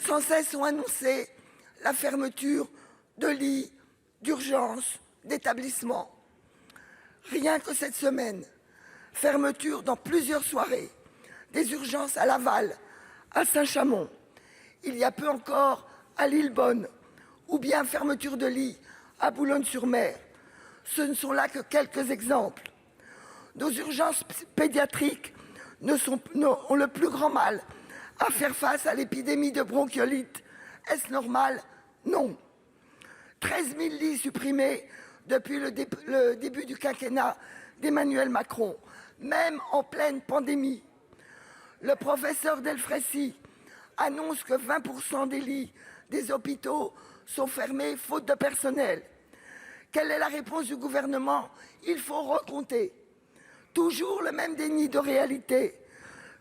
Sans cesse ont annoncé la fermeture de lits, d'urgence, d'établissements. Rien que cette semaine, fermeture dans plusieurs soirées, des urgences à Laval, à Saint-Chamond, il y a peu encore à Lillebonne, ou bien fermeture de lits à Boulogne-sur-Mer. Ce ne sont là que quelques exemples. Nos urgences pédiatriques ont le plus grand mal à faire face à l'épidémie de bronchiolite. Est-ce normal? Non. 13 000 lits supprimés depuis le début du quinquennat d'Emmanuel Macron, même en pleine pandémie. Le professeur Delfraissy annonce que 20% des lits des hôpitaux sont fermés faute de personnel. Quelle est la réponse du gouvernement? Il faut recompter. Toujours le même déni de réalité,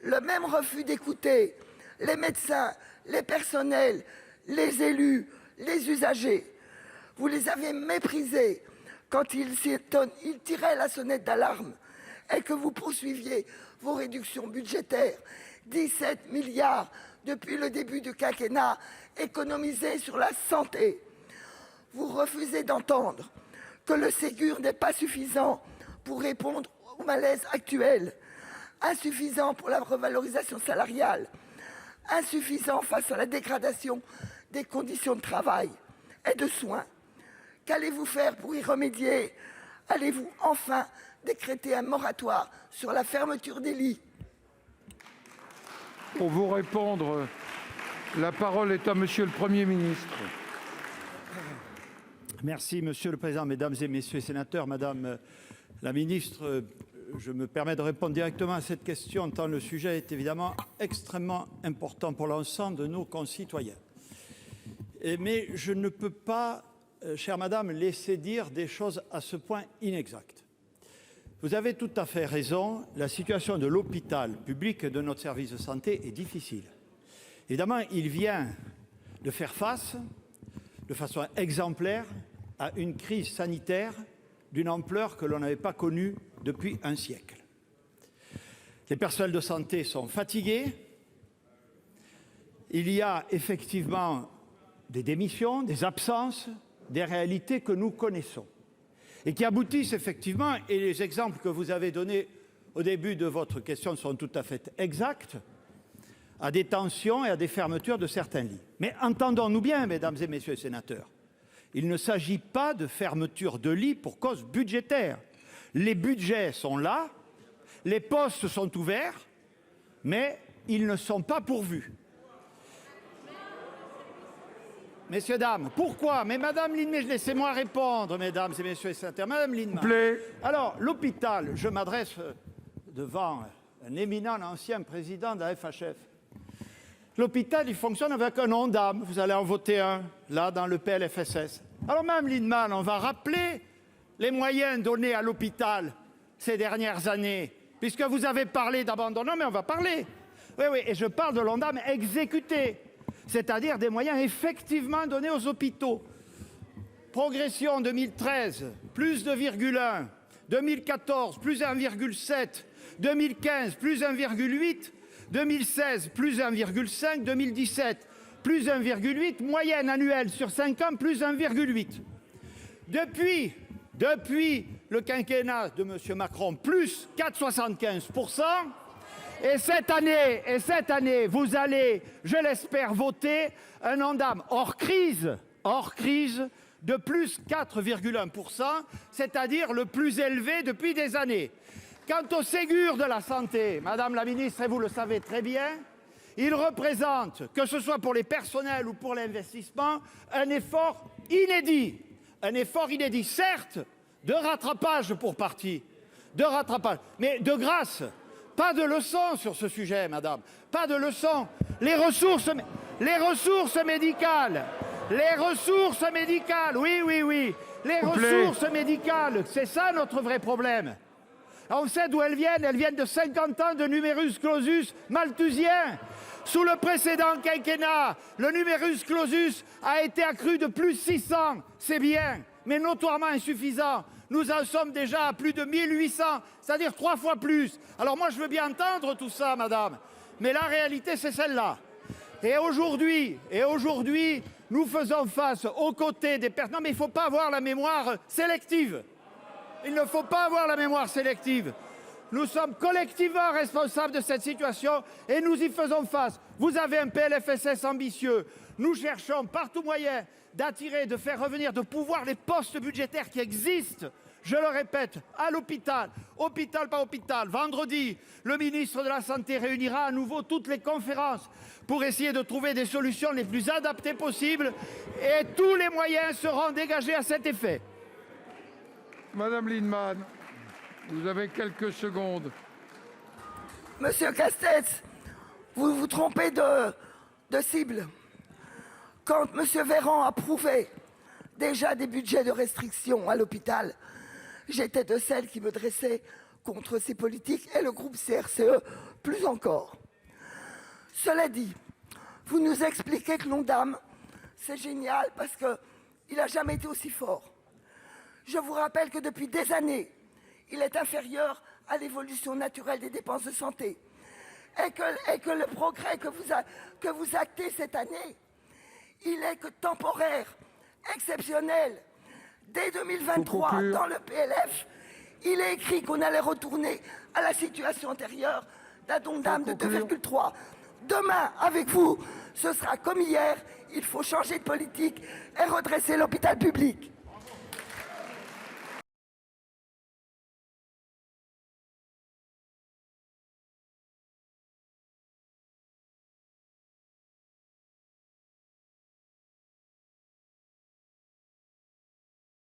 le même refus d'écouter les médecins, les personnels, les élus, les usagers. Vous les avez méprisés quand ils tiraient la sonnette d'alarme et que vous poursuiviez vos réductions budgétaires. 17 milliards depuis le début du quinquennat économisés sur la santé. Vous refusez d'entendre que le Ségur n'est pas suffisant pour répondre au malaise actuel, insuffisant pour la revalorisation salariale, insuffisant face à la dégradation des conditions de travail et de soins. Qu'allez-vous faire pour y remédier? Allez-vous enfin décréter un moratoire sur la fermeture des lits? Pour vous répondre, la parole est à Monsieur le Premier ministre. Merci Monsieur le Président, Mesdames et Messieurs les sénateurs, Madame la Ministre, je me permets de répondre directement à cette question tant le sujet est évidemment extrêmement important pour l'ensemble de nos concitoyens. Mais je ne peux pas, chère Madame, laisser dire des choses à ce point inexactes. Vous avez tout à fait raison, la situation de l'hôpital public et de notre service de santé est difficile. Évidemment, il vient de faire face de façon exemplaire à une crise sanitaire d'une ampleur que l'on n'avait pas connue depuis un siècle. Les personnels de santé sont fatigués. Il y a effectivement des démissions, des absences, des réalités que nous connaissons et qui aboutissent effectivement, et les exemples que vous avez donnés au début de votre question sont tout à fait exacts, à des tensions et à des fermetures de certains lits. Mais entendons-nous bien, mesdames et messieurs les sénateurs, il ne s'agit pas de fermeture de lits pour cause budgétaire. Les budgets sont là, les postes sont ouverts, mais ils ne sont pas pourvus. Messieurs, dames, pourquoi? Mais Madame Lienemann, laissez-moi répondre, mesdames et messieurs les sénateurs. Madame Lienemann. Alors, l'hôpital, je m'adresse devant un éminent ancien président de la FHF. L'hôpital, il fonctionne avec un ONDAM. Vous allez en voter un, là, dans le PLFSS. Alors, Mme Lienemann, on va rappeler les moyens donnés à l'hôpital ces dernières années, puisque vous avez parlé d'abandonnement, mais on va parler. Oui, oui, et je parle de l'ONDAM exécuté, c'est-à-dire des moyens effectivement donnés aux hôpitaux. Progression 2013, plus 2,1, 2014, plus 1,7, 2015, plus 1,8, 2016, plus 1,5, 2017, plus 1,8, moyenne annuelle sur 5 ans, plus 1,8. Depuis le quinquennat de M. Macron, plus 4,75%. Et cette année, vous allez, je l'espère, voter un ONDAM hors crise, de plus 4,1%, c'est-à-dire le plus élevé depuis des années. Quant au Ségur de la santé, Madame la Ministre, et vous le savez très bien, il représente, que ce soit pour les personnels ou pour l'investissement, un effort inédit. Un effort inédit, certes, de rattrapage pour partie, de rattrapage, mais de grâce. Pas de leçons sur ce sujet, madame. Pas de leçons. Les ressources médicales. Oui. Les ressources médicales, c'est ça notre vrai problème. On sait d'où elles viennent de 50 ans de numerus clausus malthusien. Sous le précédent quinquennat, le numerus clausus a été accru de plus 600. C'est bien, mais notoirement insuffisant. Nous en sommes déjà à plus de 1800, c'est-à-dire 3 fois plus. Alors moi, je veux bien entendre tout ça, madame, mais la réalité, c'est celle-là. Et aujourd'hui, nous faisons face aux côtés des personnes. Non, mais il ne faut pas avoir la mémoire sélective. Il ne faut pas avoir la mémoire sélective. Nous sommes collectivement responsables de cette situation et nous y faisons face. Vous avez un PLFSS ambitieux. Nous cherchons par tout moyen d'attirer, de faire revenir, de pouvoir les postes budgétaires qui existent. Je le répète, à l'hôpital, hôpital par hôpital. Vendredi, le ministre de la Santé réunira à nouveau toutes les conférences pour essayer de trouver des solutions les plus adaptées possibles et tous les moyens seront dégagés à cet effet. Madame Lienemann, vous avez quelques secondes. Monsieur Castex, vous vous trompez de cible. Quand Monsieur Véran approuvait déjà des budgets de restriction à l'hôpital, j'étais de celles qui me dressaient contre ces politiques et le groupe CRCE plus encore. Cela dit, vous nous expliquez que l'Ondam, c'est génial parce qu'il n'a jamais été aussi fort. Je vous rappelle que depuis des années, il est inférieur à l'évolution naturelle des dépenses de santé. Et que le progrès que vous actez cette année, il est que temporaire, exceptionnel. Dès 2023, dans le PLF, il est écrit qu'on allait retourner à la situation antérieure d'un Ondam de 2,3. Demain, avec vous, ce sera comme hier. Il faut changer de politique et redresser l'hôpital public.